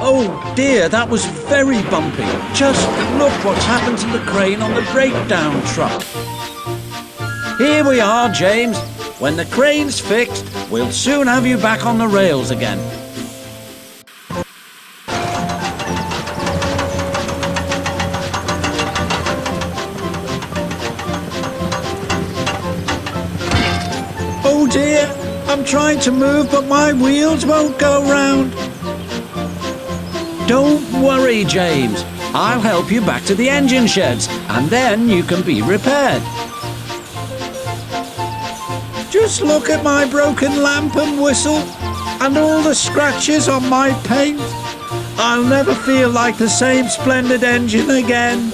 Oh dear, that was very bumpy. Just look what's happened to the crane on the breakdown truck. Here we are, James. When the crane's fixed, we'll soon have you back on the rails again. Oh dear, I'm trying to move, but my wheels won't go round. Don't worry, James. I'll help you back to the engine sheds, and then you can be repaired. Just look at my broken lamp and whistle, and all the scratches on my paint. I'll never feel like the same splendid engine again.